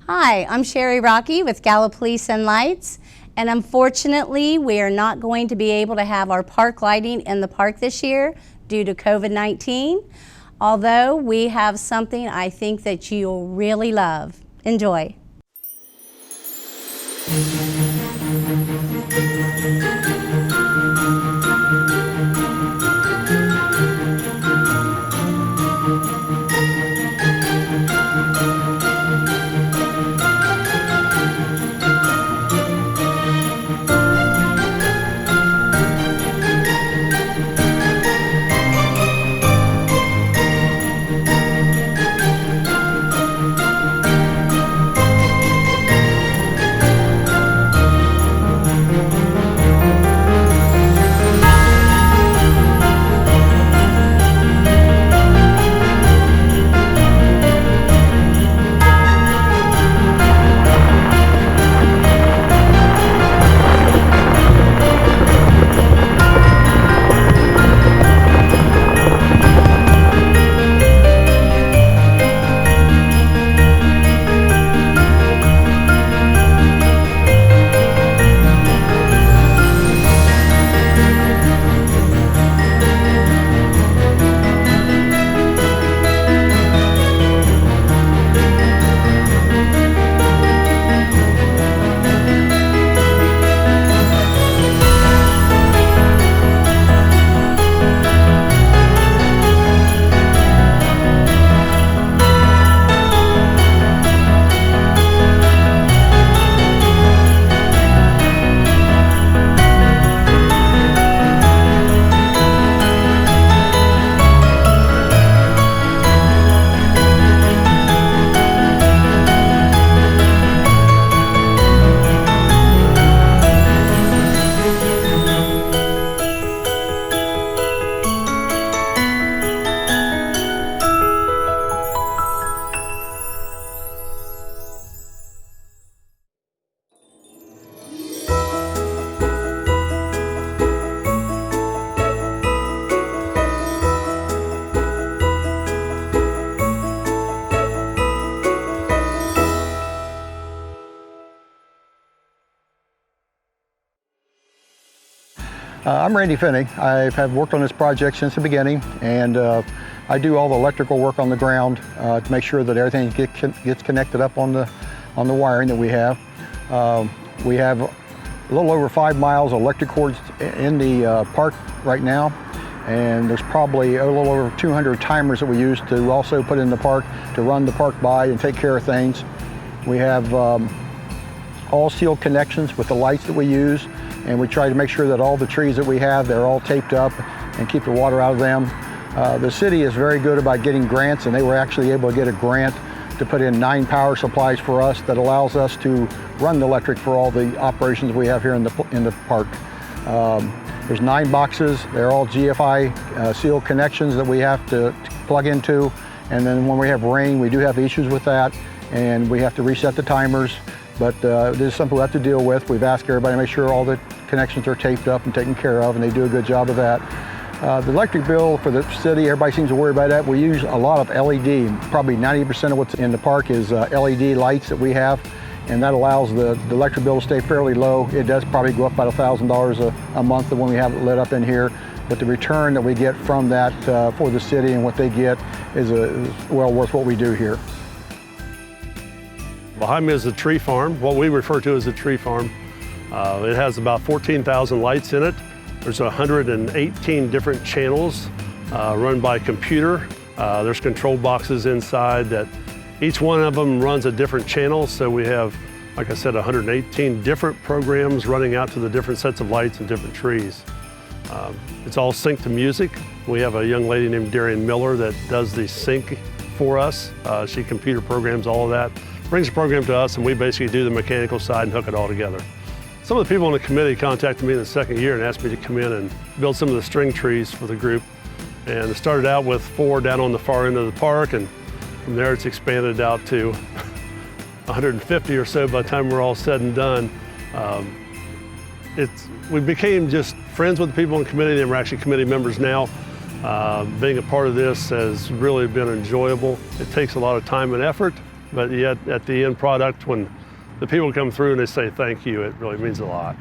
Hi, I'm Sherry Rocky with Gallipolis and Lights, and unfortunately we are not going to be able to have our park lighting in the park this year due to COVID-19, although we have something I think that you'll really love. Enjoy. I'm Randy Finney. I have worked on this project since the beginning, and I do all the electrical work on the ground to make sure that everything gets connected up on the wiring that we have. We have a little over 5 miles of electric cords in the park right now, and there's probably a little over 200 timers that we use to also put in the park to run the park by and take care of things. We have all sealed connections with the lights that we use, and we try to make sure that all the trees that we have, they're all taped up and keep the water out of them. The city is very good about getting grants, and they were actually able to get a grant to put in 9 power supplies for us that allows us to run the electric for all the operations we have here in the park. There's 9 boxes. They're all GFI sealed connections that we have to plug into, and then when we have rain, we do have issues with that, and we have to reset the timers. But this is something we have to deal with. We've asked everybody to make sure all the connections are taped up and taken care of, and they do a good job of that. The electric bill for the city, everybody seems to worry about that. We use a lot of LED. Probably 90% of what's in the park is LED lights that we have, and that allows the electric bill to stay fairly low. It does probably go up about $1,000 a month when we have it lit up in here, but the return that we get from that for the city and what they get is well worth what we do here. Behind me is a tree farm, what we refer to as a tree farm. It has about 14,000 lights in it. There's 118 different channels run by computer. There's control boxes inside that each one of them runs a different channel. So we have, like I said, 118 different programs running out to the different sets of lights and different trees. It's all synced to music. We have a young lady named Darian Miller that does the sync for us. She computer programs all of that, brings the program to us, and we basically do the mechanical side and hook it all together. Some of the people on the committee contacted me in the second year and asked me to come in and build some of the string trees for the group. And it started out with 4 down on the far end of the park, and from there it's expanded out to 150 or so by the time we're all said and done. We became just friends with the people on the committee, and we're actually committee members now. Being a part of this has really been enjoyable. It takes a lot of time and effort, but yet at the end product, when the people come through and they say thank you, it really means a lot.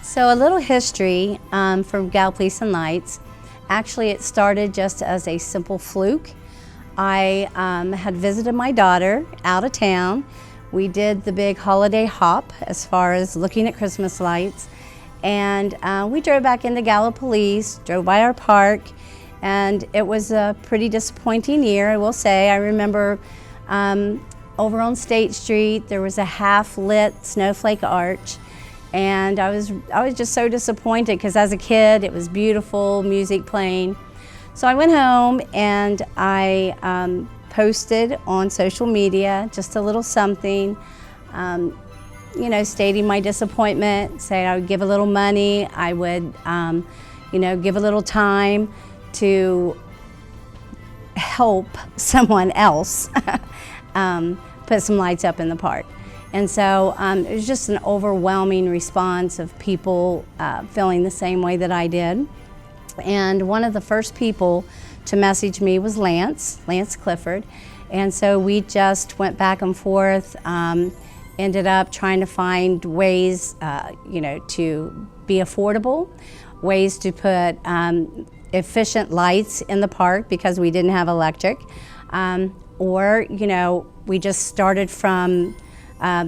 So a little history from Gallipolis and Lights. Actually, it started just as a simple fluke. I had visited my daughter out of town. We did the big holiday hop as far as looking at Christmas lights. And we drove back into Gallipolis, drove by our park, and it was a pretty disappointing year, I will say. I remember over on State Street, there was a half-lit snowflake arch. And I was just so disappointed because as a kid, it was beautiful, music playing. So I went home and I posted on social media just a little something, you know, stating my disappointment, saying I would give a little money, I would, you know, give a little time to help someone else put some lights up in the park. And so it was just an overwhelming response of people feeling the same way that I did. And one of the first people to message me was Lance Clifford. And so we just went back and forth, ended up trying to find ways, you know, to be affordable, ways to put efficient lights in the park because we didn't have electric. Or, you know, we just started from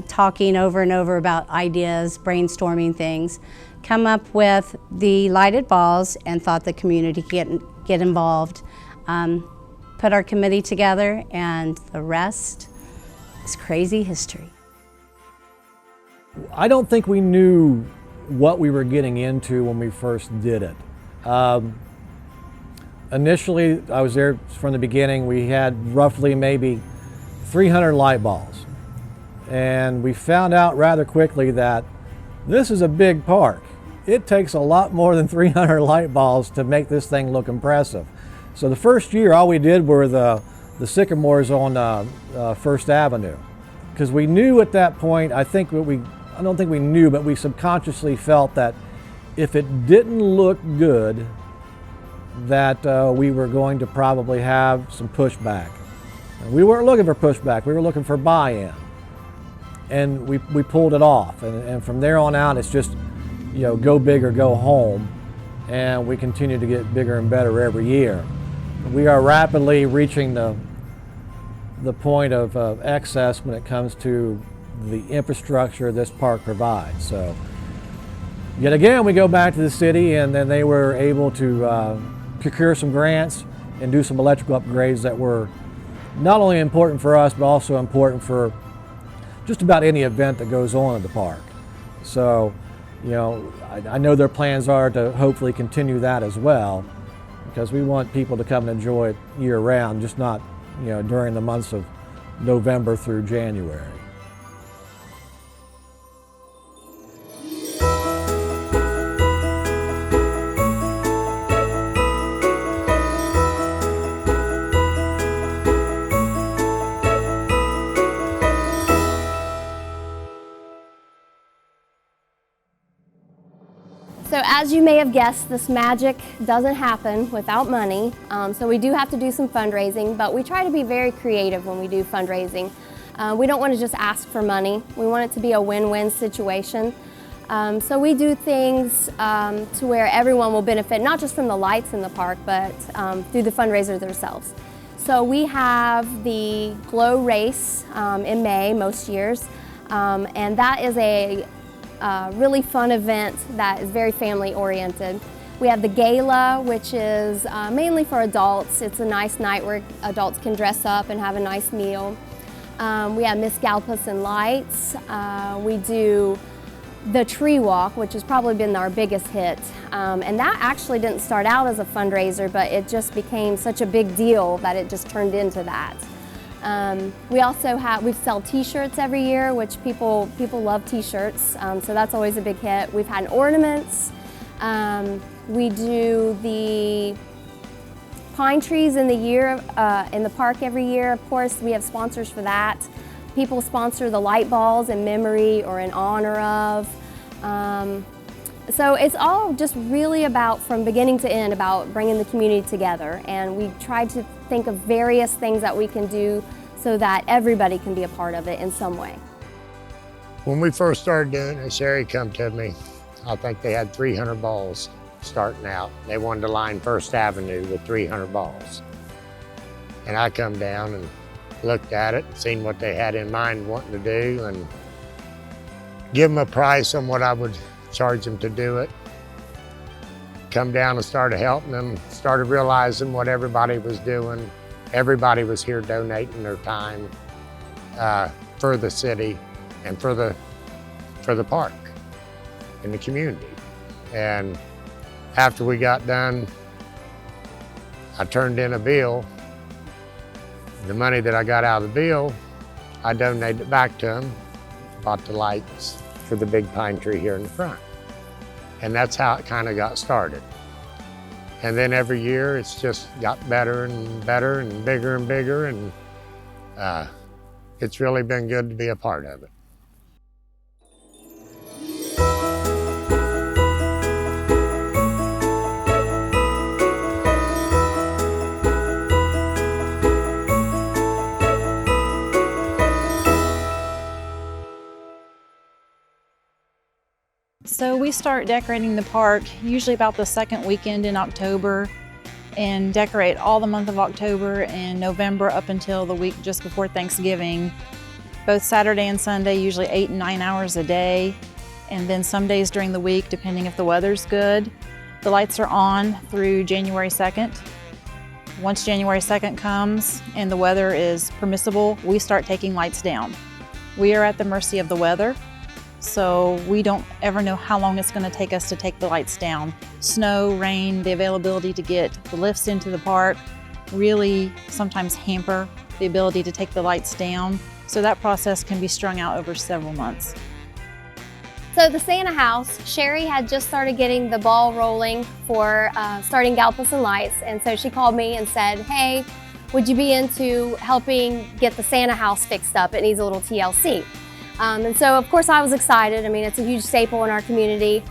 talking over and over about ideas, brainstorming things, come up with the lighted balls and thought the community could get involved. Put our committee together and the rest is crazy history. I don't think we knew what we were getting into when we first did it. Initially, I was there from the beginning. We had roughly maybe 300 light balls. And we found out rather quickly that this is a big park. It takes a lot more than 300 light balls to make this thing look impressive. So the first year, all we did were the sycamores on First Avenue. Because we knew at that point, I don't think we knew, but we subconsciously felt that if it didn't look good, that we were going to probably have some pushback. And we weren't looking for pushback, we were looking for buy-in. And we pulled it off, and from there on out, it's just, you know, go big or go home, and we continue to get bigger and better every year. We are rapidly reaching the point of excess when it comes to the infrastructure this park provides. So, yet again, we go back to the city, and then they were able to procure some grants and do some electrical upgrades that were not only important for us, but also important for just about any event that goes on at the park. So, you know, I know their plans are to hopefully continue that as well, because we want people to come and enjoy it year round, just not, you know, during the months of November through January. So as you may have guessed, this magic doesn't happen without money. So we do have to do some fundraising, but we try to be very creative when we do fundraising. We don't want to just ask for money. We want it to be a win-win situation. So we do things to where everyone will benefit, not just from the lights in the park, but through the fundraisers themselves. So we have the Glow Race in May most years, and that is a really fun event that is very family oriented. We have the gala, which is mainly for adults. It's a nice night where adults can dress up and have a nice meal. We have Miss Gallipolis and Lights. We do the tree walk, which has probably been our biggest hit. And that actually didn't start out as a fundraiser, but it just became such a big deal that it just turned into that. We sell t-shirts every year, which people love t-shirts, so that's always a big hit. We've had ornaments. We do the pine trees in the park every year. Of course, we have sponsors for that. People sponsor the light balls in memory or in honor of. So it's all just really about, from beginning to end, about bringing the community together. And we tried to think of various things that we can do so that everybody can be a part of it in some way. When we first started doing it, Sherry come to me. I think they had 300 balls starting out. They wanted to line First Avenue with 300 balls. And I come down and looked at it, seen what they had in mind wanting to do, and give them a price on what I would charge them to do it. Come down and started helping them, started realizing what everybody was doing. Everybody was here donating their time for the city and for the park and the community. And after we got done, I turned in a bill. The money that I got out of the bill, I donated it back to them, bought the lights for the big pine tree here in the front. And that's how it kind of got started. And then every year it's just got better and better and bigger, and it's really been good to be a part of it. So we start decorating the park usually about the second weekend in October, and decorate all the month of October and November up until the week just before Thanksgiving. Both Saturday and Sunday, usually 8 and 9 hours a day. And then some days during the week, depending if the weather's good. The lights are on through January 2nd. Once January 2nd comes and the weather is permissible, we start taking lights down. We are at the mercy of the weather. So we don't ever know how long it's going to take us to take the lights down. Snow, rain, the availability to get the lifts into the park really sometimes hamper the ability to take the lights down. So that process can be strung out over several months. So the Santa house, Sherry had just started getting the ball rolling for starting Gallipolis and Lights. And so she called me and said, hey, would you be into helping get the Santa house fixed up? It needs a little TLC. And so, of course, I was excited. I mean, it's a huge staple in our community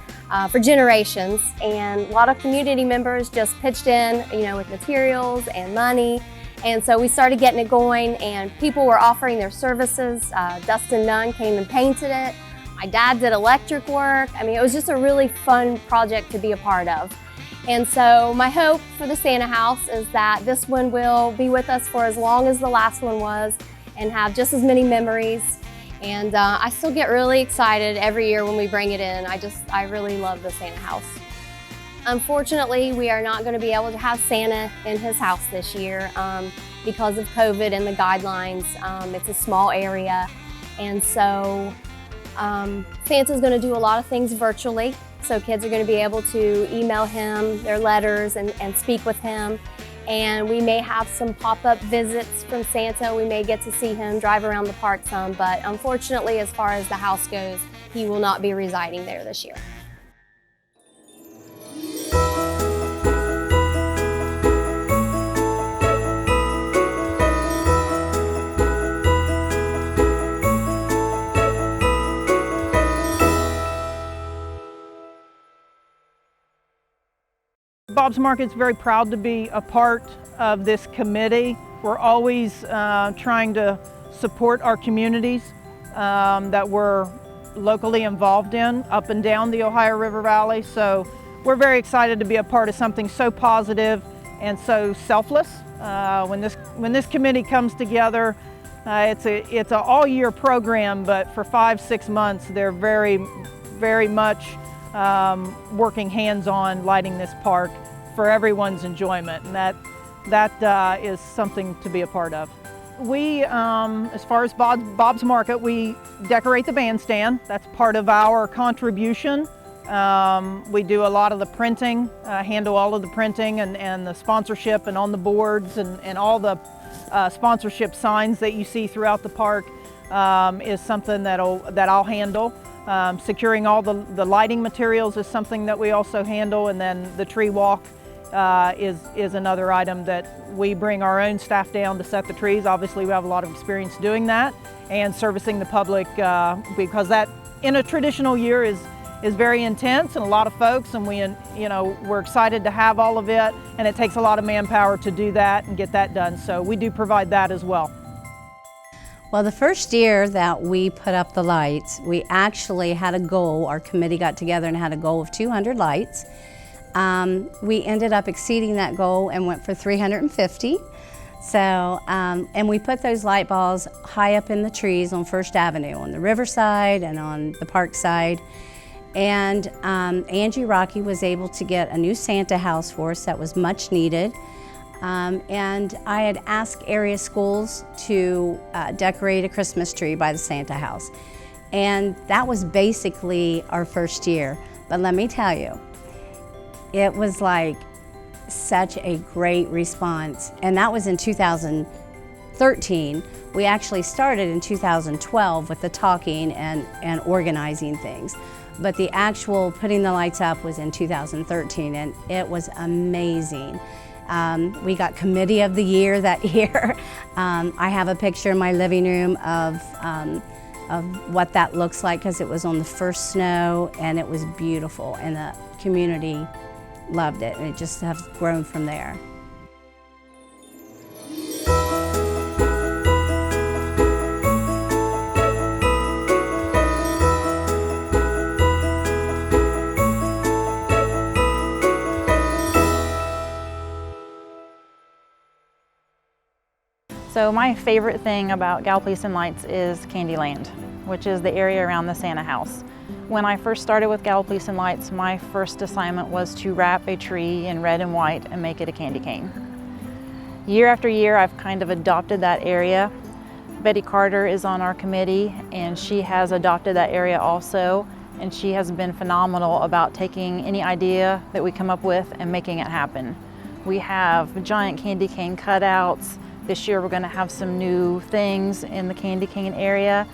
for generations, and a lot of community members just pitched in, you know, with materials and money. And so we started getting it going, and people were offering their services. Dustin Nunn came and painted it. My dad did electric work. I mean, it was just a really fun project to be a part of. And so my hope for the Santa house is that this one will be with us for as long as the last one was and have just as many memories. And I still get really excited every year when we bring it in. I really love the Santa house. Unfortunately, we are not going to be able to have Santa in his house this year because of COVID and the guidelines. It's a small area. And so Santa's going to do a lot of things virtually. So kids are going to be able to email him their letters and speak with him. And we may have some pop-up visits from Santa. We may get to see him drive around the park some, but unfortunately, as far as the house goes, he will not be residing there this year. Bob's Market's very proud to be a part of this committee. We're always trying to support our communities that we're locally involved in up and down the Ohio River Valley. So we're very excited to be a part of something so positive and so selfless. When this committee comes together, it's an all-year program, but for 5-6 months, they're very much working hands-on lighting this park for everyone's enjoyment, and that is something to be a part of. We, as far as Bob's Market, we decorate the bandstand. That's part of our contribution. We do a lot of the printing, handle all of the printing and the sponsorship and on the boards and all the sponsorship signs that you see throughout the park is something that I'll handle. Securing all the lighting materials is something that we also handle, and then the tree walk is another item that we bring our own staff down to set the trees. Obviously, we have a lot of experience doing that and servicing the public because that in a traditional year is very intense and a lot of folks, and we're excited to have all of it, and it takes a lot of manpower to do that and get that done. So we do provide that as well. Well, the first year that we put up the lights, we actually had a goal. Our committee got together and had a goal of 200 lights. We ended up exceeding that goal and went for 350. So, and we put those light balls high up in the trees on First Avenue, on the riverside and on the park side. And Angie Rocky was able to get a new Santa house for us that was much needed. And I had asked area schools to decorate a Christmas tree by the Santa house. And that was basically our first year. But let me tell you, it was like such a great response. And that was in 2013. We actually started in 2012 with the talking and organizing things. But the actual putting the lights up was in 2013, and it was amazing. We got Committee of the Year that year. I have a picture in my living room of what that looks like because it was on the first snow and it was beautiful, and the community loved it, and it just has grown from there. So my favorite thing about Gallipolis and Lights is Candyland, which is the area around the Santa house. When I first started with Gallipolis and Lights, my first assignment was to wrap a tree in red and white and make it a candy cane. Year after year, I've kind of adopted that area. Betty Carter is on our committee, and she has adopted that area also, and she has been phenomenal about taking any idea that we come up with and making it happen. We have giant candy cane cutouts. This year we're going to have some new things in the candy cane area,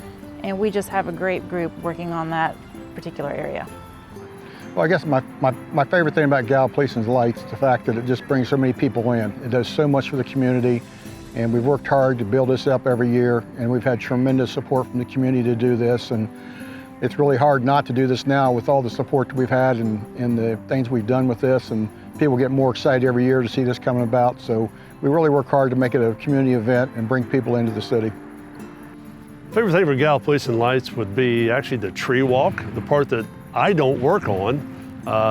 and we just have a great group working on that particular area. Well, I guess my favorite thing about Gallipolis and Lights is the fact that it just brings so many people in. It does so much for the community, and we've worked hard to build this up every year, and we've had tremendous support from the community to do this, and it's really hard not to do this now with all the support that we've had and the things we've done with this, and people get more excited every year to see this coming about. So we really work hard to make it a community event and bring people into the city. Favorite thing for Gallipolis and Lights would be actually the tree walk, the part that I don't work on.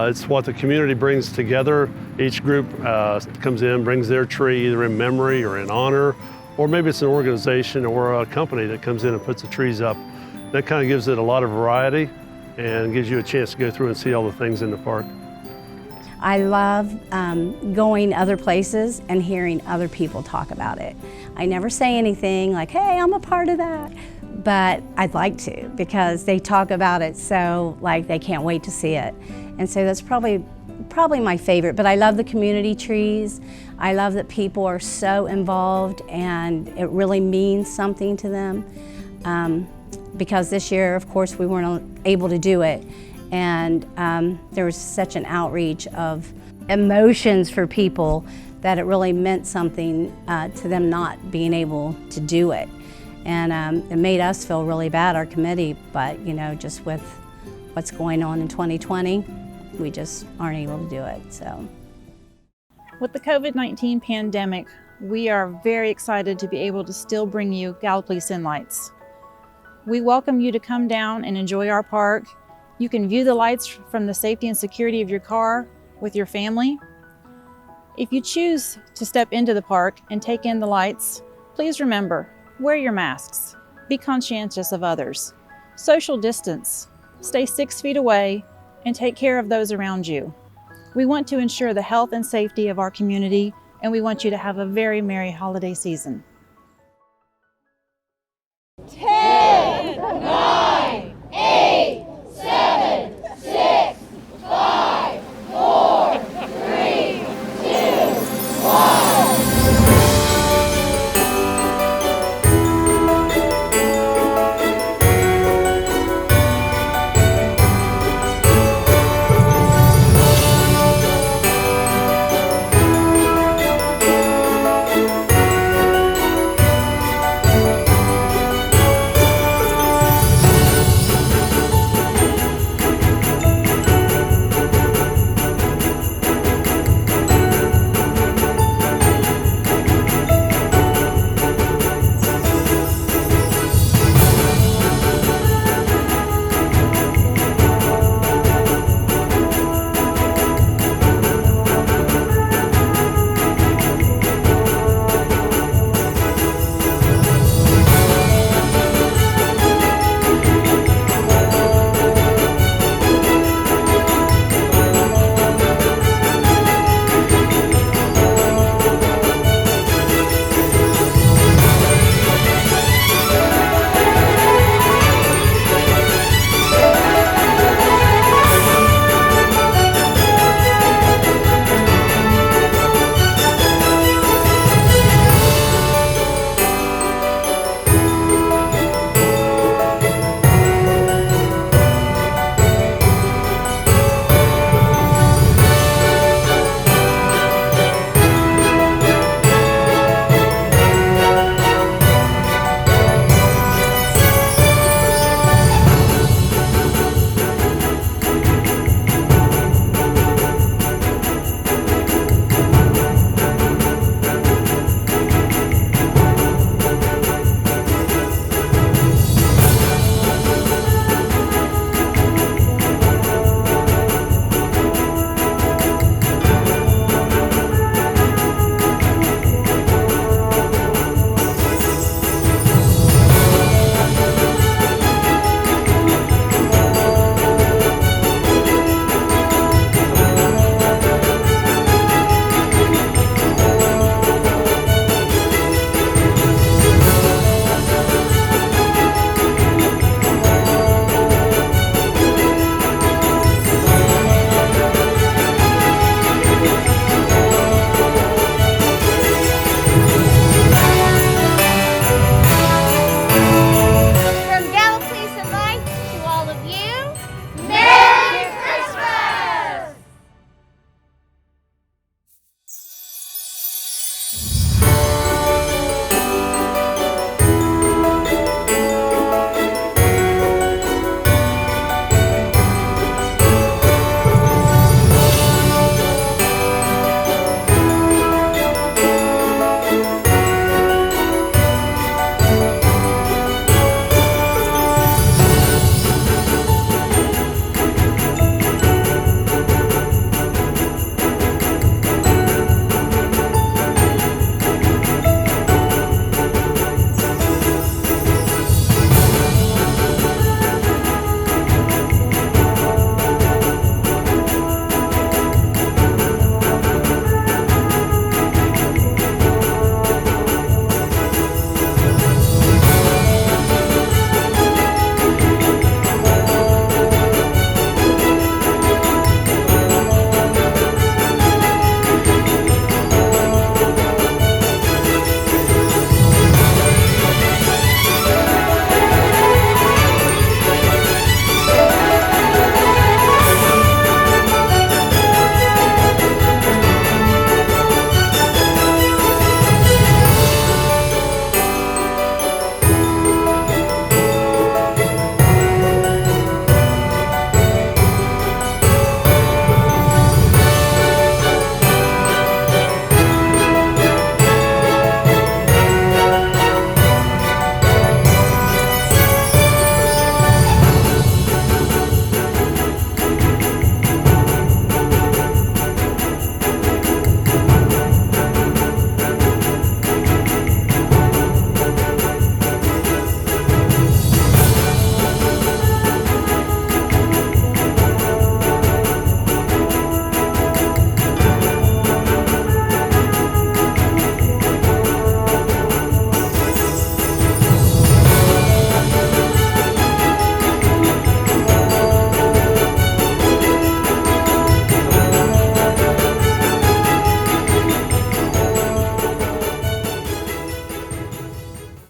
It's what the community brings together. Each group comes in, brings their tree either in memory or in honor, or maybe it's an organization or a company that comes in and puts the trees up. That kind of gives it a lot of variety and gives you a chance to go through and see all the things in the park. I love going other places and hearing other people talk about it. I never say anything like, hey, I'm a part of that, but I'd like to, because they talk about it so like they can't wait to see it. And so that's probably my favorite, but I love the community trees. I love that people are so involved and it really means something to them. Because this year, of course, we weren't able to do it. And there was such an outreach of emotions for people that it really meant something to them not being able to do it. And it made us feel really bad, our committee, but just with what's going on in 2020, we just aren't able to do it, so. With the COVID-19 pandemic, we are very excited to be able to still bring you Gallipolis and Lights. We welcome you to come down and enjoy our park. You can view the lights from the safety and security of your car with your family. If you choose to step into the park and take in the lights, please remember, wear your masks, be conscientious of others, social distance, stay 6 feet away, and take care of those around you. We want to ensure the health and safety of our community, and we want you to have a very merry holiday season.